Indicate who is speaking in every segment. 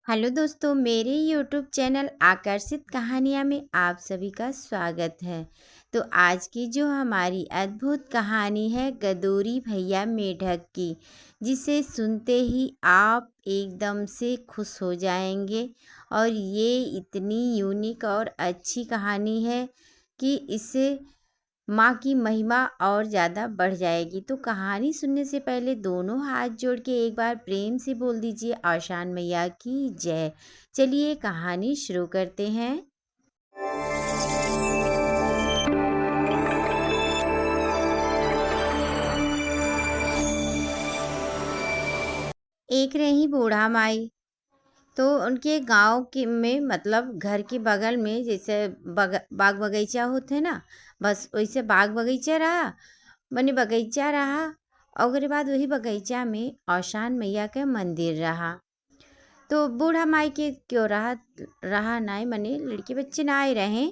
Speaker 1: Hello दोस्तों, मेरे YouTube channel आकर्षित कहानियाँ में आप सभी का स्वागत है। तो आज की जो हमारी अद्भुत कहानी है गदोरी भैया मेढक की, जिसे सुनते ही आप एकदम से खुश हो जाएंगे। और ये इतनी यूनिक और अच्छी कहानी है कि इसे माँ की महिमा और ज़्यादा बढ़ जाएगी। तो कहानी सुनने से पहले दोनों हाथ जोड़ के एक बार प्रेम से बोल दीजिए आशान मैया की जय। चलिए कहानी शुरू करते हैं। एक रही बूढ़ा माई। तो उनके गांव के में मतलब घर के बगल में जैसे बाग बगीचा होते ना, बस वैसे बाग बगीचा रहा। मने बगीचा रहा और ओकरे बाद वही बगीचा में औशान मैया के मंदिर रहा। तो बूढ़ा माई के क्यों रहा रहा नाई, मने लड़के बच्चे ना आए रहे।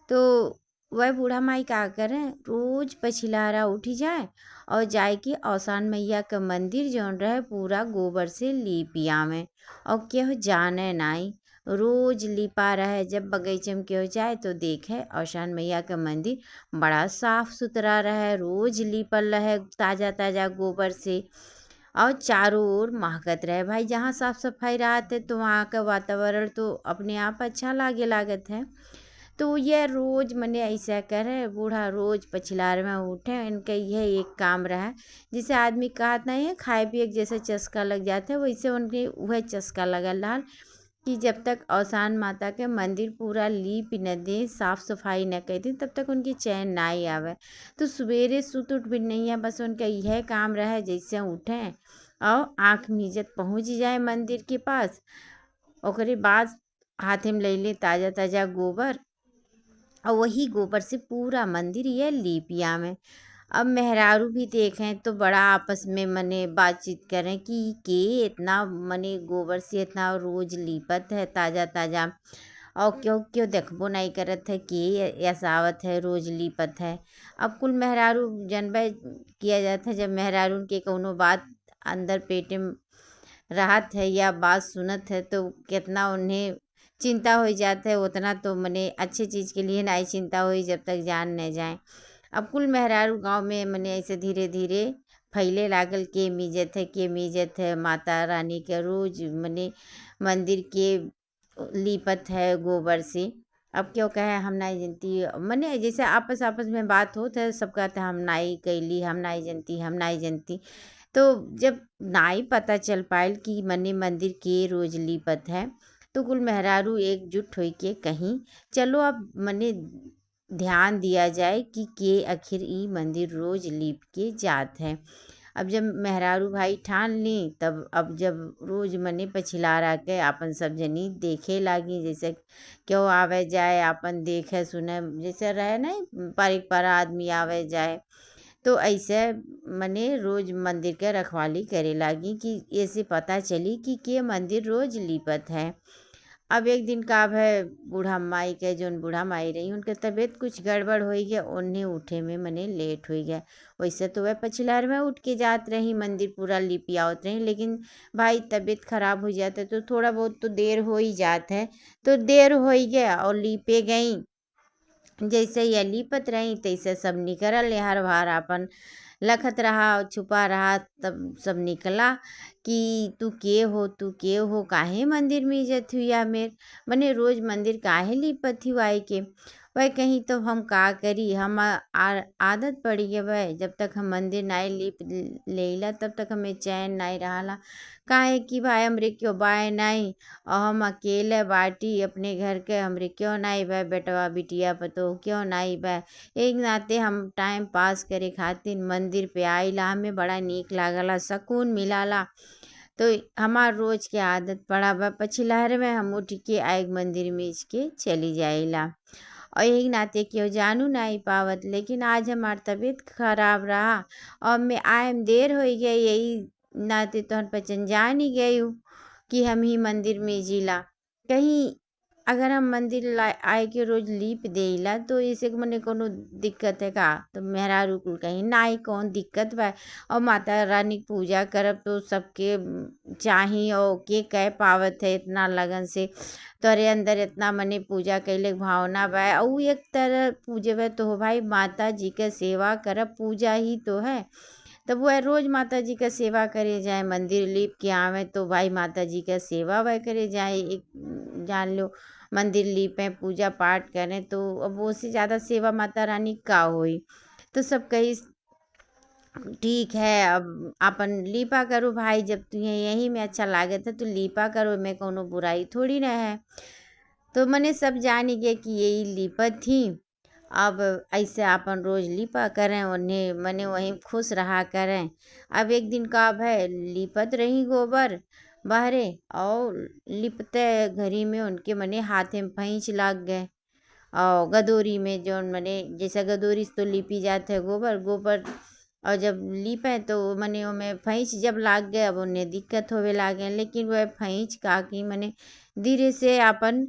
Speaker 1: तो वह बूढ़ा माई का करें, रोज पछिलारा उठी जाए और जाए कि औसान मैया का मंदिर जौन रहे पूरा गोबर से लीपिया में। और केहू जाने नाई, रोज लिपा रहे। जब बगीचे में केहू जाए तो देखे औसान मैया का मंदिर बड़ा साफ सुथरा रहे, रोज लिपल रहे ताज़ा ताज़ा गोबर से। और चारों ओर महकत रहे। भाई जहाँ साफ सफाई रहत है तो वहाँ का वातावरण तो अपने आप अच्छा लागत है। तो यह रोज मने ऐसा करे, बूढ़ा रोज पछिलार में उठे। इनका यह एक काम रहा, जिसे आदमी कहत नहीं है खाए पिए के जैसे चस्का लग जाते है, वैसे उनके वह चस्का लगल रहा कि जब तक औसान माता के मंदिर पूरा लीप न दे, साफ सफाई न कर दे, तब तक उनकी चैन ना ही आवे। तो सवेरे सुत उठ भी नहीं है, बस उनका यह काम रहे जैसे उठें और आँख मीजत पहुँच जाए मंदिर के पास। ओकरे बाद हाथे में ले ले ताज़ा ताज़ा गोबर, और वही गोबर से पूरा मंदिर ये लीपिया में। अब मेहरारू भी देखें तो बड़ा आपस में मने बातचीत करें कि के इतना मने गोबर से इतना रोज लीपत है ताज़ा ताज़ा, और क्यों क्यों देखबो नहीं करत है कि ऐसा आवत है रोज लीपत है। अब कुल मेहरारू जनबे किया जाता है, जब मेहरारू के कोनो बात अंदर पेटे में राहत है या बात सुनत है तो कितना उन्हें चिंता हो जाता है, उतना तो मने अच्छे चीज़ के लिए नहीं चिंता हुई जब तक जान न जाए। अब कुल मेहरारू गांव में मने ऐसे धीरे धीरे फैले लागल के मीजत है माता रानी के रोज मने मंदिर के लीपत है गोबर से। अब क्यों कहे हम नहीं जनती, मने जैसे आपस आपस में बात होत है, सब कहते हैं हम नहीं कैली, हम नहीं जनती, हम नहीं जनती। तो जब नाई पता चल पायल कि मने मंदिर के रोज लीपत है, तो कुल मेहरारू एकजुट होई के कहीं चलो अब मने ध्यान दिया जाए कि के आखिर ई मंदिर रोज लीप के जात है। अब जब मेहरारू भाई ठान ली, तब अब जब रोज मने पछिलारा के आपन सब जनी देखे लागी, जैसे क्यों आवे जाए आपन देखे सुने, जैसे रहे नहीं पारिक पर आदमी आवे जाए। तो ऐसे मने रोज मंदिर के रखवाली करे लागी कि ऐसे पता चली कि के मंदिर रोज लीपत है। अब एक दिन का है, बूढ़ा माई के जोन बूढ़ा माई रही उनके तबीयत कुछ गड़बड़ हो गया, उन्हें उठे में मने लेट हो गया। वैसे तो वह पछिलार में उठ के जात रही, मंदिर पूरा लिपियावत रही, लेकिन भाई तबीयत खराब हो जाता है तो थोड़ा बहुत तो देर हो ही जात है। तो देर हो ही गया और लीपे गई। जैसे ये लिपत रही तैसे सब निकल हर बार अपन लखत रहा और छुपा रहा। तब सब निकला कि तू के हो, काहे मंदिर में इज्जत हुई या मेर, मने रोज मंदिर काहे लिपत हुई आई के। वह कहीं तो हम का करी, हम आदत पड़ी है वह, जब तक हम मंदिर नहीं लिप लेला तब तक हमें चैन नहीं रहा। काहे कि भाई हमरे क्यों बाय नहीं, और हम अकेले बाटी अपने घर के, हमरे क्यों नहीं बा बेटवा बिटिया पतो क्यों नहीं बा। एक नाते हम टाइम पास करे खातिर मंदिर पे आइला, हमें बड़ा नीक लागला, सकून मिलाला। तो हमार रोज के आदत पड़ा बा पछिलहर में हम उठ के आए मंदिर में के चली जाइला। और यही नाते क्यों जानू नहीं पावत, लेकिन आज हमार तबीयत खराब रहा और मैं आए में देर हो गई, यही नाते तो हम पहचान जान ही गई हूँ कि हम ही मंदिर में जिला। कहीं अगर हम मंदिर आए के रोज लीप देला तो इसे मने कोनो दिक्कत है का? तो मेहरारू कुल कहीं नाई कौन दिक्कत बा। और माता रानी के पूजा करब तो सबके चाही और के कह पावत है इतना लगन से। तोरे अंदर इतना मने पूजा कैले के भावना बा और उ एक तरह पूजबे तो हो भाई माता जी के सेवा करब पूजा ही तो है। तब वह रोज माता जी का सेवा करे जाए मंदिर लीप के आवे तो भाई माता जी का सेवा वह करे जाए एक जान लो। मंदिर लीपें पूजा पाठ करें तो अब वो से ज़्यादा सेवा माता रानी का होई। तो सब कही ठीक है अब अपन लीपा करो भाई जब तुम्हें यही में अच्छा लागे था तो लीपा करो में कोनो बुराई थोड़ी ना है। तो मैंने सब जानी गए कि यही लीपत थी। अब ऐसे अपन रोज लिपा करें उन्हें मने वहीं खुश रहा करें। अब एक दिन का है लिपत रही गोबर बहरे और लिपते घड़ी में उनके मने हाथे में फैंच लाग गए। और गदोरी में जो मने जैसा गदोरी से तो लिपी जाते है गोबर गोबर। और जब लीपे तो मने में फैंच जब लाग गए अब उन्हें दिक्कत होवे लागे लेकिन वह फैंच का कि मने धीरे से अपन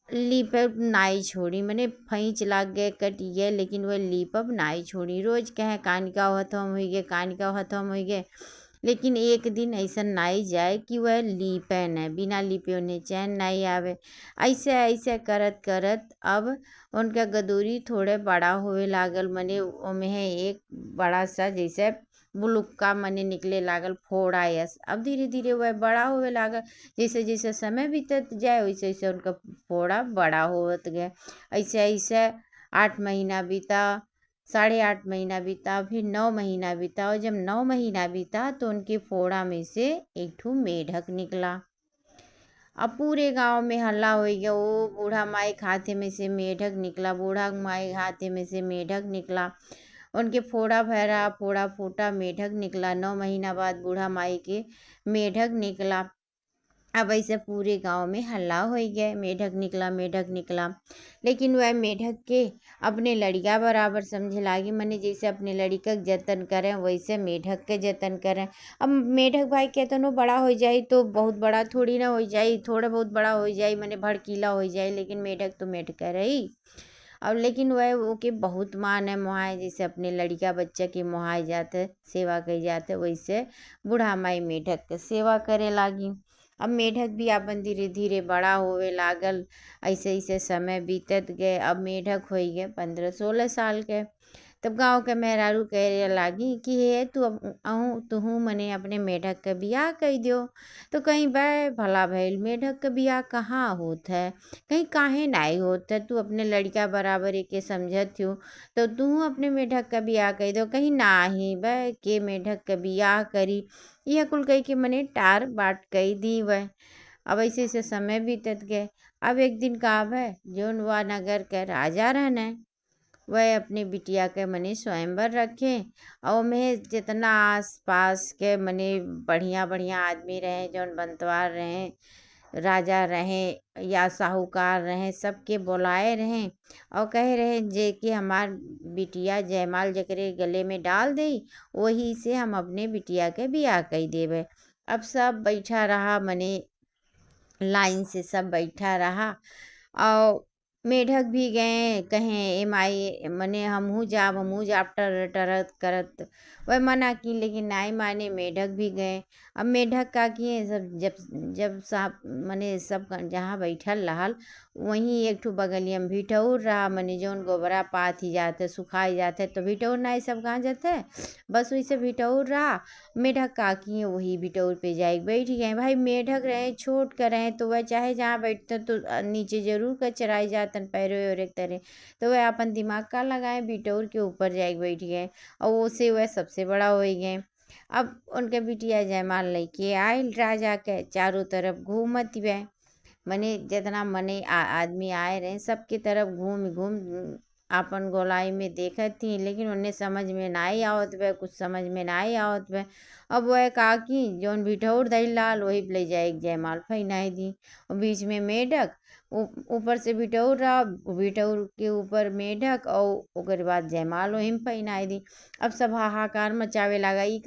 Speaker 1: लीपब नाई छोड़ी मने फैंच लाग गए कट गए लेकिन वह लीपब नाई छोड़ी। रोज कहे कानिका हथम हो गए कानिका हथम हो गए लेकिन एक दिन ऐसा नाई जाए कि वह लीपे न बिना लीपे उन्हें चैन नहीं आवे। ऐसे ऐसे करत करत अब उनका गदोरी थोड़े बड़ा होवे लागल मने ओमे है एक बड़ा सा जैसे बुलुक्का मने निकले लागल फोड़ा यस। अब धीरे धीरे वह बड़ा होवे लागल जैसे जैसे समय बीतत जाए वैसे वैसे उनका फोड़ा बड़ा होत गया। ऐसे ऐसे 8 महीना बीता 8.5 महीना बीता फिर 9 महीना बीता और जब 9 महीना बीता तो उनके फोड़ा में से एक ठू मेढक निकला। अब पूरे गांव में हल्ला हो गया वो बूढ़ा माई हाथे में से मेढक निकला बूढ़ा माई हाथे में से मेढक निकला। उनके फोड़ा भरा फोड़ा फूटा मेढक निकला 9 महीना बाद बूढ़ा माई के मेढक निकला। अब ऐसे पूरे गांव में हल्ला हो गया मेढक निकला। लेकिन वह मेढक के अपने लड़िका बराबर समझे लागी मने जैसे अपने लड़िका के जतन करें वैसे मेढक के जतन करें। अब मेढक भाई केतनो बड़ा हो जाए तो बहुत बड़ा थोड़ी ना हो जाए थोड़ा बहुत बड़ा हो जाए मने भड़कीला हो जाए लेकिन मेढक तो मेढक रही। अब लेकिन वह वो के बहुत मान है मोहाए जैसे अपने लड़िका बच्चा के मोहाए जाते सेवा करी जाते वैसे बूढ़ा माई मेढक के सेवा करे लागी। अब मेढक भी अपन धीरे धीरे बड़ा होवे लागल। ऐसे ऐसे समय बीतत गए अब मेढक हो गए 15-16 साल के। तब गांव के मेहरारू कहे लागी कि हे तू तुहू मने अपने मेढक के बियाह कह दियो। तो कहीं बे भला भइल मेढक के बियाह कहाँ होत है कहीं काहे नाई होत है तू अपने लड़का बराबर के समझत हो तो तू अपने मेढक का बियाह कह दो कहीं नाही बे के मेढक के बियाह करी। यह कुल कही के मने टार बाट कही दी वह। अब ऐसे ऐसे समय बीतत गए। अब एक दिन का है जोन वा नगर के राजा रहने वह अपने बिटिया के मने स्वयंवर रखे और में जितना आस पास के मने बढ़िया बढ़िया आदमी रहे जौन बंतवार रहे राजा रहे या साहूकार रहे सबके बुलाए रहे और कहे रहे जे कि हमार बिटिया जयमाल जकरे गले में डाल दे वही से हम अपने बिटिया के बियाह कई देवे। अब सब बैठा रहा मने लाइन से सब बैठा रहा और मेढक भी गए कहें माई मने हमहू जाब टर टरत करत वह मना की लेकिन नाई माने मेढक भी गए। अब मेढक का किए सब जब जब साहब मने सब जहाँ बैठल रहल वहीं एक ठू बगलिया में भिठौर रहा मने जौन गोबरा पात ही जाते सुखाई जाते तो भिठौर नाई सब कहाँ जाते बस वैसे भिठौर रहा। मेढक का किए वही भिठौर पे जाए बैठ गए भाई मेढक रहे छोट कर रहे तो वह चाहे जहाँ बैठते तो नीचे जरूर कचराई जातन पैरों और एक तरह। तो वह अपन दिमाग का लगाए भिठौर के ऊपर जाए बैठ गए और उसे वह सबसे बड़ा हो गए। अब उनके बिटिया जयमाल लेके आए राजा के चारों तरफ घूमत गए मने जितना मने आदमी आए रहे सबके तरफ घूम घूम आपन गोलाई में देखत थी, लेकिन उन्हें समझ में नाई आवत बे, कुछ समझ में नाई आवत बे। अब वह काकी जौन बिठौर धइल लाल वही पे ले जाए जयमाल फैनाई दी, और बीच में मेढक, ऊपर से बिठौर रहा, बिठौर के ऊपर मेढक, और ओकर बाद जयमाल वहीं में फैनाई दी। अब सब हाहाकार मचावे लगा, ई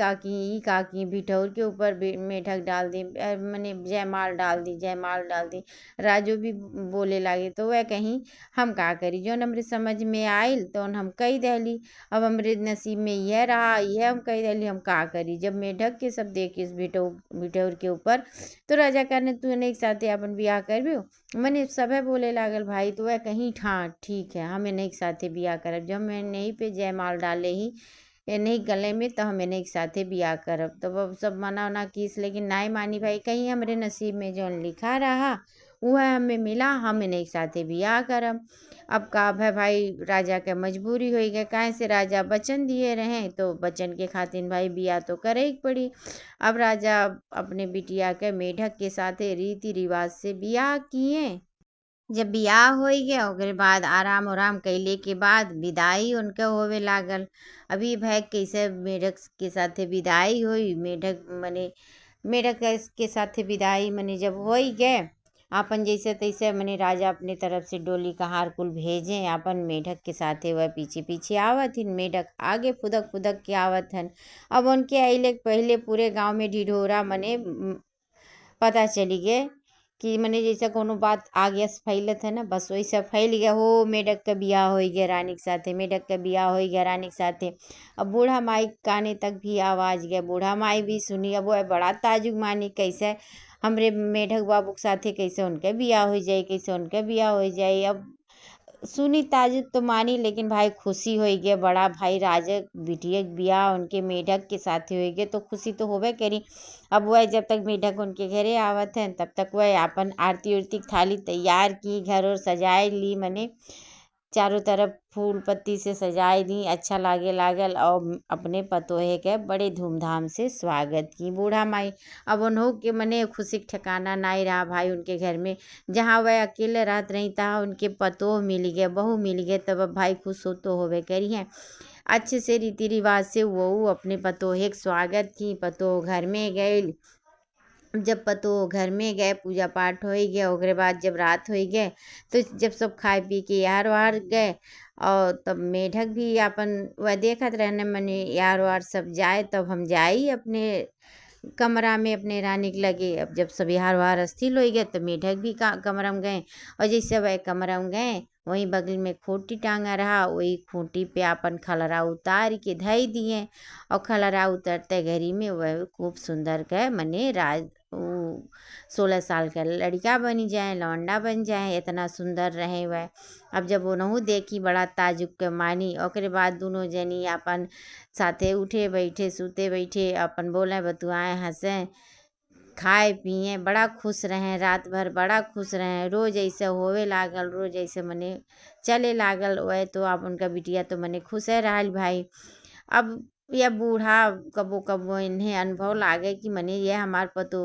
Speaker 1: काकी बिठौर के ऊपर मेढक डाल दी, मने जयमाल डाल दी, जयमाल डाल दी। राजू भी बोले लागे, तो वह कहीं हम का करी, जौन हमरे समझ में आइल तो हम कही दहली। अब हमरे नसीब में यह रहा, यह हम कही दहली, हम का करी। जब मेढक के सब देखिस बिठौर के ऊपर, तो राजा कहने तू नहीं साथे अपन बियाह करबियो। मने सभे बोले लागल भाई, तो वह कहीं ठाँ ठीक है, हम नहीं साथे बियाह करब। जब मैं नहीं पे जयमाल डाले ही नहीं गले में, तो हम नहीं साथे बियाह करब। तब अब सब मना उना कीस, लेकिन नाई मानी भाई, कहीं हमरे नसीब में जौन लिखा रहा वह हमें मिला, हम नहीं साथे बियाह करब। अब का भाई राजा के मजबूरी हो गए, काहे से राजा वचन दिए रहे, तो वचन के खातिर भाई बियाह तो करे ही पड़ी। अब राजा अपने बिटिया के मेढक के साथे रीति रिवाज से बियाह किए। जब बियाह हो गया ओकरे बाद आराम उराम कैले के बाद विदाई उनके होवे लागल। अभी भाई कैसे मेढक के साथे विदाई हुई, मेढक मने मेढक के साथे विदाई मने जब हो गए, आपन जैसे तैसे मने राजा अपने तरफ से डोली कहार कुल भेजे, आपन मेढक के साथे वह पीछे पीछे आवत हिन, मेढक आगे फुदक फुदक के आवत हन। अब उनके अइले पहले पूरे गांव में ढिढोरा मने पता चली गए कि मने जैसे कोनो बात आगे से फैलत है ना, बस वैसे फैल गया हो, मेढक का बियाह हो गया रानी के साथे, मेढक का बियाह हो गया रानी के साथे। अब बूढ़ा माई काने तक भी आवाज गया, बूढ़ा माई भी सुनी। अब वो बड़ा ताजुब मानी, कैसे हमरे मेढक बाबू के साथे कैसे उनके बियाह हो जाए, कैसे उनके बियाह हो जाए। अब सुनी ताजुब तो मानी, लेकिन भाई खुशी हो गया, बड़ा भाई राजा बिटिया के बियाह उनके मेढक के साथे हो गए, तो खुशी तो होबे करी। अब वह जब तक मेढक उनके घरे आवत हैं, तब तक वह अपन आरती उरती की थाली तैयार की, घर और सजाए ली, मने चारों तरफ फूल पत्ती से सजाए दी, अच्छा लागे लागल। और अपने पतोहे के बड़े धूमधाम से स्वागत की बूढ़ा माई। अब उन्हों के मने खुशी के ठिकाना नहीं रहा भाई उनके घर में, जहाँ वह अकेले रहत रही तहाँ उनके पतोह मिल गए, बहू मिल गए, तब अब भाई खुश हो तो होवे करी हैं। अच्छे से रीति रिवाज से वो अपने पतोहे के स्वागत की, पतोह घर में गए। जब पतो घर में गए, पूजा पाठ हो गया, ओकरे बाद जब रात हो गए, तो जब सब खाए पी के यार वार गए, और तब मेढक भी अपन वह देखत रहने मने यार वार सब जाए, तब हम जाई अपने कमरा में अपने रानी के लगे। अब जब सब यार वार अस्थिर हो गए, तो मेढक भी कमरा में गए, और जैसे वह कमरा में गए, वहीं बगल में खूंटी टांगा रहा, वही खूंटी पे अपन खलरा उतार के धई दिए। और खलरा उतरते घड़ी में वह खूब सुंदर के मने राज 16 साल का लड़का बनी जाए, लौंडा बन जाए, इतना सुंदर रहे वह। अब जब वो नहू देखी, बड़ा ताजुब के मानी। ओकरे बाद दोनों जनी अपन साथे उठे बैठे, सूते बैठे, अपन बोले बतुआए, हंसे, खाए पिए, बड़ा खुश रहें, रात भर बड़ा खुश रहें। रोज ऐसे होवे लागल, रोज ऐसे मने चले लागल। वह तो आप उनका बिटिया तो मने खुश है रहल भाई। अब यह बूढ़ा कबो कबो इन्हें अनुभव लागे कि मने ये हमार पतो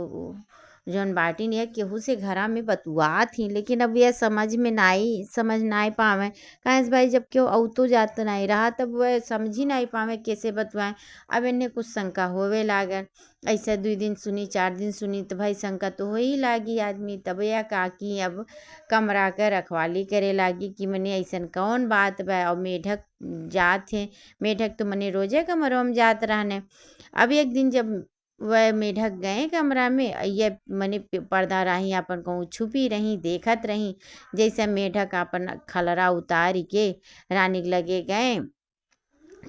Speaker 1: जौन बाटिन है केहू से घरा में बतुआ थी, लेकिन अब यह समझ नाई पावे, काहे से भाई जब क्यों औतो जात नहीं रहा, तब वह समझ ही नहीं पावे कैसे बतवाएं। अब इन्हें कुछ शंका होवे लागल। ऐसा 2 दिन सुनी, 4 दिन सुनी, तो भाई शंका तो हो ही लागी आदमी। तब यह काकी अब कमरा के रखवाली करे लागी कि मने ऐसन कौन बात बा। और मेढक जात है, मेढक तो मने रोजे कमरों में जात रहने। अब एक दिन जब वह मेढक गए कमरा में, ये मने पर्दा रही अपन कहूँ छुपी रही, देखत रही, जैसे मेढक अपन खलरा उतार के रानी के लगे गए,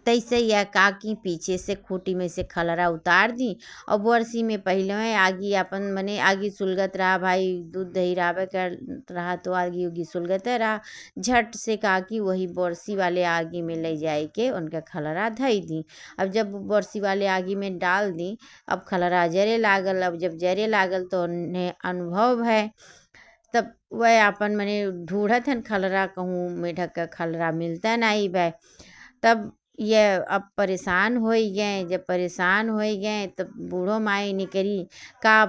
Speaker 1: तैसे यह काकी पीछे से खूंटी में से खलरा उतार दी। और बरसी में पहले आगी अपन मने आगी सुलगत रहा भाई, दूध दही रावे कर रहा, तो आगी उगी सुलगत रहा। झट से काकी वही बरसी वाले आगी में ले जाए के उनका खलरा धई दी। अब जब बरसी वाले आगी में डाल दी, अब खलरा जरे लागल। अब जब जरे लागल तो उन्हें अनुभव है, तब वह अपन मने ढूंढत हन खलरा, कहूँ मेढक का खलरा मिलता नहीं भाई। तब ये अब परेशान हो ही गए। जब परेशान हो ही गए तब बूढ़ो माई निकली, का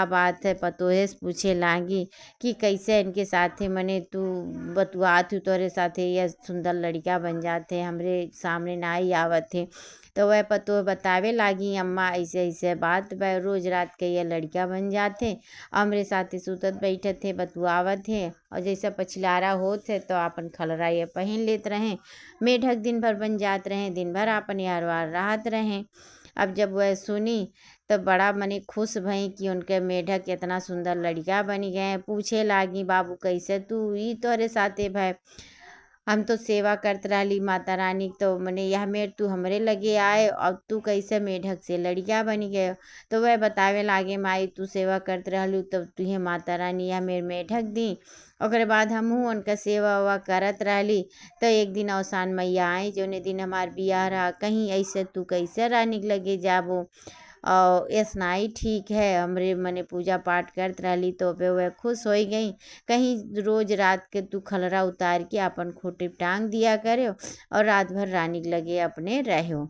Speaker 1: बात है पतोहे से पूछे लागी कि कैसे इनके साथे मने तू बतुआत हूँ तोरे साथे यह सुंदर लड़का बन जाते हमरे सामने ना ही आवत थे। तो वह पतो बतावे लागी अम्मा ऐसे ऐसे बात वह रोज रात के ये लड़का बन जाते, हमरे साथे सुतत बैठत थे बतुआवत थे और जैसा पछिलारा होत है तो अपन खलरा ये पहन लेत रहे। मेढक दिन भर बन जात रहे, दिन भर आपन यारवार रहत रहे। अब जब वह सुनी तब बड़ा मने खुश भई कि उनके मेढक इतना सुंदर लड़का बन गए। पूछे लागी बाबू कैसे तू ई तोरे साथे भय, हम तो सेवा करत रहली माता रानी तो मने यह मेर तू हमरे लगे आए और तू कैसे मेढक से लड़का बन गए। तो वह बतावे लागे माई तू सेवा करत रहलू तब तुहे माता रानी यह मेर मेढक दी। ओकरे बाद हमहू उनका सेवा वेवा करत रहली। तो एक दिन अवसान मैया आई जौने दिन हमार बियाह रहा, कहीं ऐसे तू कैसे रानी के लगे जाबो और यसनाई ठीक है हमरे मने पूजा पाठ करत रहली तो पे वह खुश हो गई। कहीं रोज रात के तू खलरा उतार के अपन खूंटी पे टांग दिया करो और रात भर रानी के लगे अपने रहो।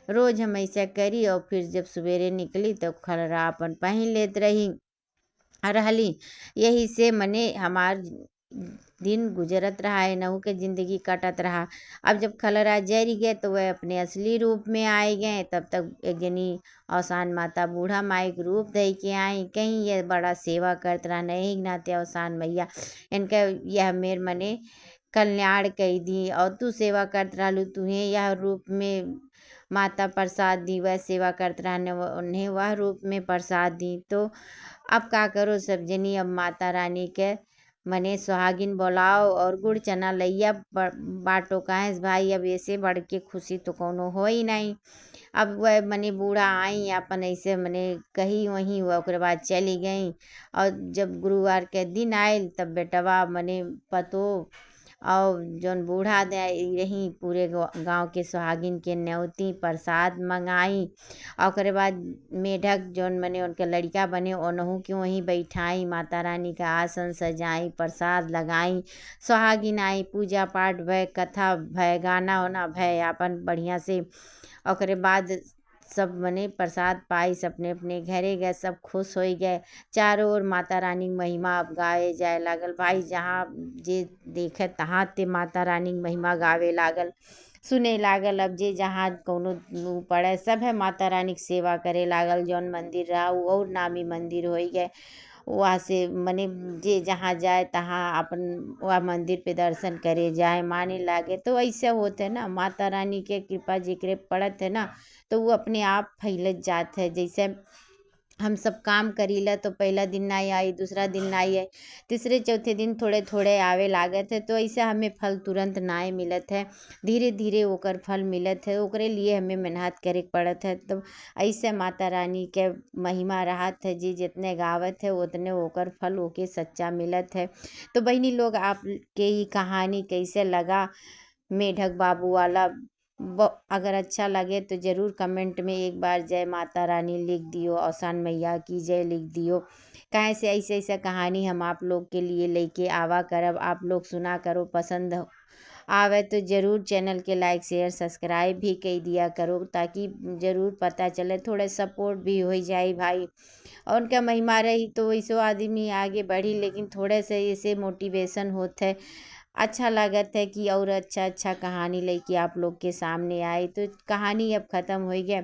Speaker 1: रोज हम ऐसा करी और फिर जब सवेरे निकली तो खलरा अपन पहन लेत रही रहली। यही से मने हमार दिन गुजरत रहा है, नहू के ज़िंदगी कटत रहा। अब जब खलरा जरी गए तो वह अपने असली रूप में आए गए। तब तक एक जनी अवसान माता बूढ़ा माई के रूप धइ के आई। कहीं ये बड़ा सेवा करत रहा नहीं नाते अवसान मैया इनका यह मेर मने कल्याण कई दी और तू सेवा करत रहलू तुहे यह रूप में माता प्रसाद दी, वह सेवा करत रहने उन्हें वह रूप में प्रसाद दी। तो अब का करो सब जनी अब माता रानी के मने सुहागिन बोलाओ और गुड़ चना लइया बाटो काहे से भाई, अब ऐसे बढ़ के खुशी तो कोनो हो ही नहीं। अब वह मने बूढ़ा आई अपन ऐसे मने कही वहीं वह ओकरे बाद चली गई। और जब गुरुवार के दिन आयल तब बेटवा मने पतो और जौन बूढ़ा दे रही पूरे गांव के सुहागिन के न्योती प्रसाद मंगाई। और ओकरे बाद मेढक जौन मने उनके लड़का बने ओनहू के वहीं बैठाई, माता रानी का आसन सजाई, प्रसाद लगाई, सुहागिन आई, पूजा पाठ भय, कथा भय, गाना वाना भय आपन बढ़िया से। ओकरे बाद सब मने प्रसाद पाई अपने अपने घरे गए, सब खुश हो गए। चारों ओर माता रानी की महिमा अब गाए जाए लागल। भाई जहाँ जे देखे तहाँ ते माता रानी की महिमा गावे लागल, सुने लागल। अब जे जहाँ कौनो पड़े सब है माता रानी की सेवा करे लागल। जौन मंदिर रहा वो और नामी मंदिर हो गए। वहाँ से मने जे जहाँ जाए तहाँ अपन वह मंदिर पे दर्शन करे जाए माने लागे। तो ऐसे होते ना माता रानी के कृपा जिक्रे पड़त है ना तो वो अपने आप फैलत जात है। जैसे हम सब काम करीला तो पहला दिन नहीं आई, दूसरा दिन नहीं आई, तीसरे चौथे दिन थोड़े थोड़े आवे लागत है। तो ऐसे हमें फल तुरंत नहीं मिलत है, धीरे धीरे ओकर फल मिलत है, ओकरे लिए हमें मेहनत करे पड़त है। तो ऐसे माता रानी के महिमा रहत है, जी जितने गावत है उतने ओकर फल ओके सच्चा मिलत है। तो बहनी लोग आपके ये कहानी कैसे लगा मेढक बाबू वाला, अगर अच्छा लगे तो ज़रूर कमेंट में एक बार जय माता रानी लिख दियो, अवसान मैया की जय लिख दियो। काहे से ऐसे ऐसा कहानी हम आप लोग के लिए लेके आवा करब, आप लोग सुना करो, पसंद आवे तो ज़रूर चैनल के लाइक शेयर सब्सक्राइब भी कर दिया करो ताकि ज़रूर पता चले, थोड़े सपोर्ट भी हो जाए भाई। और उनका महिमा रही तो वैसे आदमी आगे बढ़ी, लेकिन थोड़े से ऐसे मोटिवेशन होते है। अच्छा लागत है कि और अच्छा अच्छा कहानी लेके आप लोग के सामने आए। तो कहानी अब ख़त्म हो गया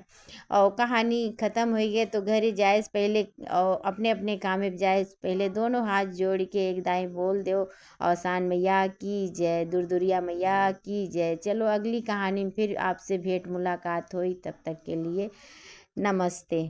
Speaker 1: और कहानी ख़त्म हो गई तो घरे जाए से पहले और अपने अपने काम में जाए से पहले दोनों हाथ जोड़ के एक दाएं बोल दो अवसान मैया की जय, दुर्दुरिया मैया की जय। चलो अगली कहानी में फिर आपसे भेंट मुलाकात हुई, तब तक के लिए नमस्ते।